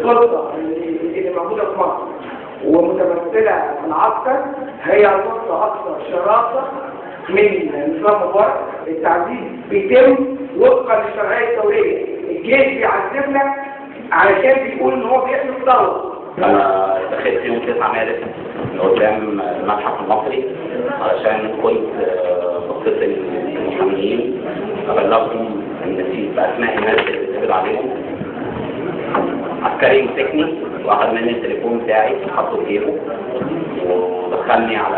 السلطة اللي موجودة في مصر ومتمثلة في العسكر هي سلطة أكثر شراسة من نظام مبارك. التعذيب بيتم وفقا للشرعية الدولية. الجيش بيعذبنا علشان بيقول إن هو بيحمي الثورة. أنا دخلت يوم 9 مارس من قدام المتحف المصري علشان كنت بتصل بالمحاميين أبلغهم إن في بأسماء الناس اللي بتقبض عليهم. عسكري مسكني وأخذ مني التليفون بتاعي وحطه في جيبه ودخلني على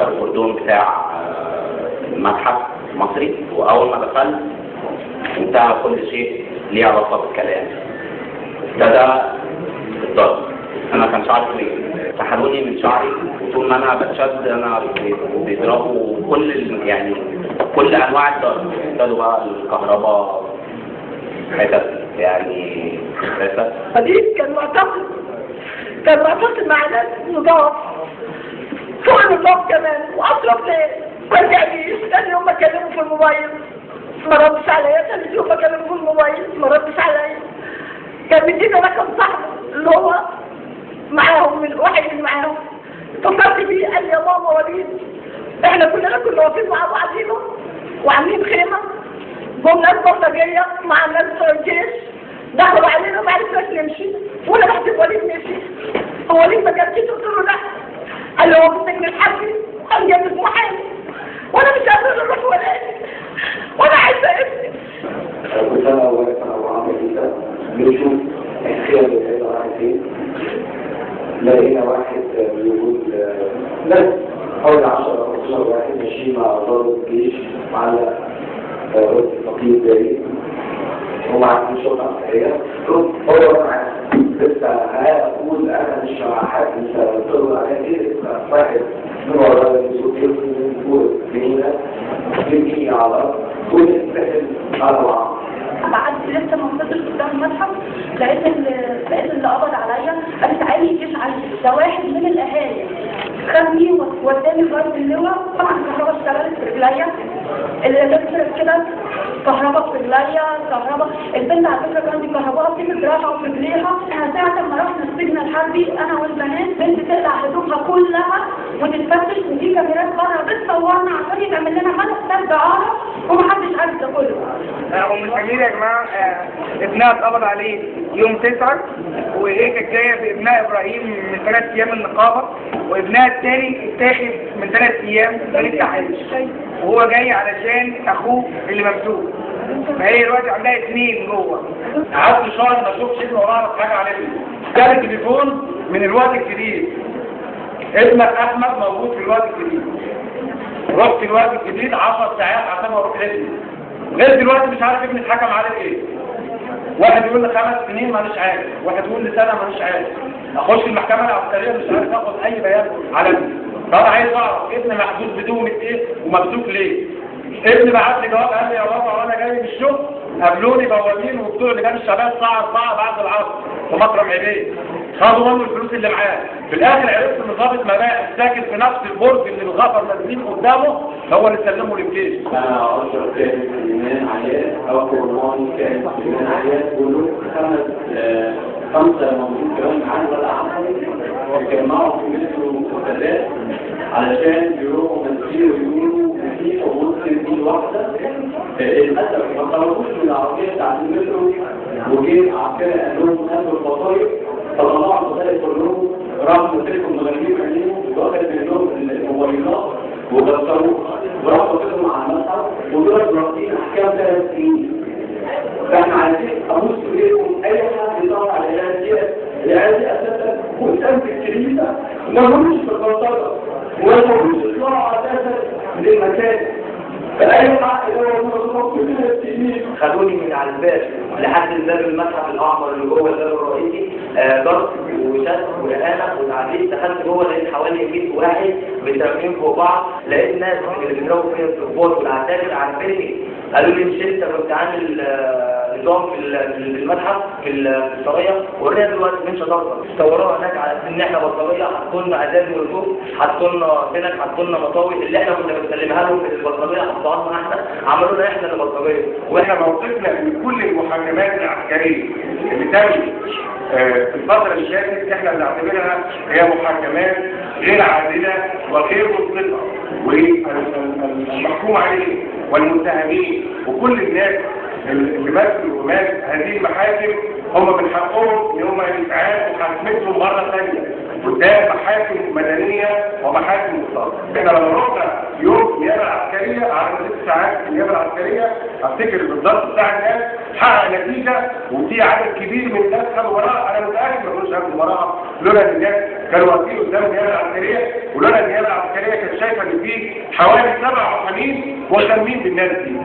الكردون بتاع المتحف المصري. وأول ما دخلت انتهى كل شيء ليه علاقة بالكلام. ابتدى الضرب. انا كان شعري طويل، سحلوني من شعري وطول ما انا بتشد انا بيضربوا كل انواع الضرب. ابتدوا بقى الكهرباء حتت حتت. فدي كان معتقد مع ناس نضاف فوق النضاف كمان واطرف ليه. برجع لي ثاني يوم بكلمه في الموبايل ما ردش عليا، ثاني يوم بكلمه في الموبايل ما ردش عليا. كان مدينا رقم صاحبه اللي هو معاهم من واحد اللي معاهم. اتصلت بيه قال لي يا ماما وليد احنا كنا واقفين مع بعضينا وعاملين خيمه، جم ناس بلطجيه مع الناس بتوع الجيش دخلوا علينا ما عرفناش نمشي وانا بحسب وليد مشي. هو وليد ما جابش؟ قلت له لا. قال لي هو في السجن الحربي قال جاب محامي وانا مش قادر اروح ولا اجي وانا عايزه ابني. كنت انا وعامل كده بنشوف الخير اللي رايح فين. لقينا واحد بيقول ناس حوالي 10 أو 12 واحد ماشيين مع ضابط الجيش معلق رد الفقير زي ومعاكم شرطة عسكرية. هو معاك لسه هقول أنا مش مع حد لسه بتقول على إيه واحد من وراء السوق يقول بنينا يبني على الأرض ويتبهدل على بعض. بعد لسه ما وصلتش قدام المتحف لقيت اللي قبض عليا قال تعالي الجيش عندي. ده واحد من الاهالي خدني وداني لغايه اللواء. طبعا الكهرباء اشتغلت في رجليا، الالكتريك كده كهرباء في رجليا كهرباء. البنت على فكره كان بيكهربوها في دراعها وفي رجليها. احنا ساعه ما رحنا السجن الحربي انا والبنات بنت تقلع هدومها كلها وتتفتش ودي كاميرات بره بتصورنا عشان يتعمل لنا ملف دعاره ومحدش عارف ده كله. ام سمير يا جماعه ابنها اتقبض عليه يوم 9 وهي كانت جايه بابنها ابراهيم من 3 ايام النقابه، وابنها الثاني اتاخد من 3 ايام من التحريش وهو جاي علشان اخوه اللي ممسوك. فهي دلوقتي عندها 2 جوه. قعدت شهر ما اشوفش ابني ولا اعرف حاجه على ابني. جالي تليفون من الوقت الجديد ابنك احمد موجود في الوقت الجديد. رحت الوقت الجديد 10 ساعات عشان اروح لابني. غير دلوقتي مش عارف ابني اتحكم عليه ايه. واحد يقول لي 5 سنين مانيش عارف، واحد يقول لي سنه مانيش عارف. اخش المحكمه العسكريه مش عارف اخد اي بيان على ابني. فانا عايز اعرف ابني محبوس بدون ايه وممسوك ليه؟ ابني بعت لي جواب قال لي يا بابا وانا جاي من الشغل قابلوني بوابين وبتوع لجان الشباب الساعه 4 بعد العصر في مكرم عبيد. خدوا منه الفلوس اللي معاه. في الاخر عرفت ان ضابط مباحث ساكن في نفس البرج اللي الغفر نازلين قدامه هو اللي سلمه للجيش. انا اشرف كان سليمان عياد او كورماني كان سليمان عياد ولو 5 موجود كمان معانا ولا اتجمعوا في مثل المنتديات علشان يروحوا مسير ويقولوا في حقوق سنين واحده. للاسف ما طلبوش من العربيه بتاعت المترو وجه عسكري قال لهم هاتوا البطايق فطلعوا البطايق كلهم راحوا مسكوا مغربين عينيهم واخدوا منهم الموبايلات وبصروها وراحوا واخدهم على المتحف ودول رافضين احكام 3 سنين. فاحنا عايزين ابص اليكم اي حد يدور على العيال دي اساسا مهتم بالكنيسه ما همش في البلطجه وما همش يطلعوا اساسا للمكان. فأي حق خدوني من على الباب لحد الباب المتحف الأحمر اللي جوه الباب الرئيسي ضرب وشد وإهانة وتعذيب. دخلت جوه لقيت حوالي 100 واحد مترمين فوق بعض. لقيت ناس اللي بيضربوا فيا الضباط والعساكر عارفيني قالوا لي مش انت كنت عامل نظام في المتحف في الطريقه ورينا دلوقتي من شطارتك. صوروها هناك على ان احنا بلطجيه حطوا لنا عذاب ورجوع حطوا لنا سنك حطوا لنا مطاوي اللي احنا كنا بنسلمها لهم في البلطجيه بتوعنا احنا، عملوا لنا احنا اللي بلطجيه. واحنا موقفنا من كل المحاكمات العسكريه اللي تمت في الفتره اللي فاتت احنا بنعتبرها هي محاكمات غير عادله وغير منصفه، والمحكوم عليه والمتهمين وكل الناس اللي مثلوا ومات هذه المحاكم هم من حقهم ان هم يتعادوا محاكمتهم مره ثانيه قدام محاكم مدنيه ومحاكم مختصه. احنا لما رحنا يوم النيابه العسكريه على 6 ساعات النيابه العسكريه افتكر بالضبط بتاع الناس حقق نتيجه، وفي عدد كبير من الناس خدوا وراها. انا متاكد ما كانوش هياخدوا وراها لولا ان الناس كانوا واقفين قدام النيابه العسكريه، ولولا النيابه العسكريه كانت شايفه ان في حوالي 7 محامين مهتمين بالناس دي.